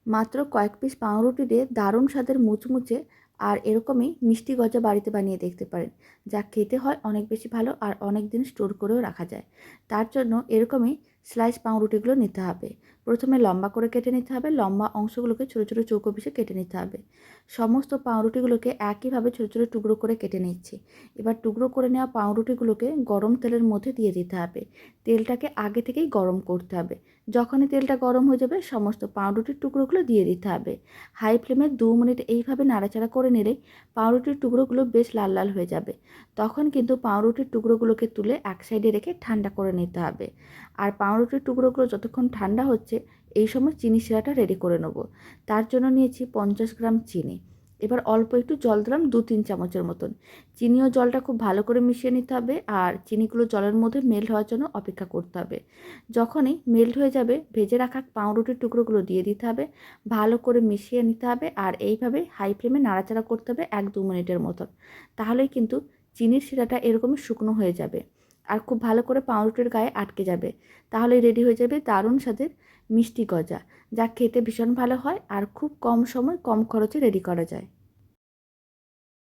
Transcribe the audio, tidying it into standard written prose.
মাত্র কয়েক পিস পাউরুটি দিয়ে দারুণ স্বাদের মুচমুচে আর এরকমই মিষ্টি গজা বাড়িতে বানিয়ে দেখতে পারেন, যা খেতে হয় অনেক বেশি ভালো আর অনেক দিন স্টোর করেও রাখা যায়। তার জন্য এরকমই স্লাইস পাউরুটিগুলো নিতে হবে। প্রথমে লম্বা করে কেটে নিতে হবে, লম্বা অংশগুলোকে ছোটো ছোটো চৌকো পিসে কেটে নিতে হবে। সমস্ত পাউরুটিগুলোকে একইভাবে ছোটো ছোটো টুকরো করে কেটে নিচ্ছি। এবার টুকরো করে নেওয়া পাউরুটিগুলোকে গরম তেলের মধ্যে দিয়ে দিতে হবে। তেলটাকে আগে থেকেই গরম করতে হবে। যখনই তেলটা গরম হয়ে যাবে সমস্ত পাউরুটির টুকরোগুলো দিয়ে দিতে হবে। হাই ফ্লেমে 2 মিনিট এইভাবে নাড়াচাড়া করে নিলেই পাউরুটির টুকরোগুলো বেশ লাল লাল হয়ে যাবে। তখন কিন্তু পাউরুটির টুকরোগুলোকে তুলে এক সাইডে রেখে ঠান্ডা করে নিতে হবে। আর পাউরুটির টুকরোগুলো যতক্ষণ ঠান্ডা হচ্ছে এই সময় চিনি শিরাটা রেডি করে নেব। তার জন্য নিয়েছি 50 গ্রাম চিনি। এবার অল্প একটু জল দিলাম 2-3 চামচের মতন। চিনি ও জলটা খুব ভালো করে মিশিয়ে নিতে হবে আর চিনিগুলো জলের মধ্যে মেল্ট হওয়ার জন্য অপেক্ষা করতে হবে। যখনই মেল্ট হয়ে যাবে ভেজে রাখা পাউরুটির টুকরোগুলো দিয়ে দিতে হবে, ভালো করে মিশিয়ে নিতে হবে আর এইভাবে হাই ফ্লেমে নাড়াচাড়া করতে হবে 1-2 মিনিটের মতন। তাহলেই কিন্তু চিনির শিরাটা এরকমই শুকনো হয়ে যাবে আর খুব ভালো করে পাউরুটির গায়ে আটকে যাবে। তাহলেই রেডি হয়ে যাবে দারুণ স্বাদের মিষ্টি গজা, যা খেতে ভীষণ ভালো হয় আর খুব কম সময় কম খরচে রেডি করা যায়।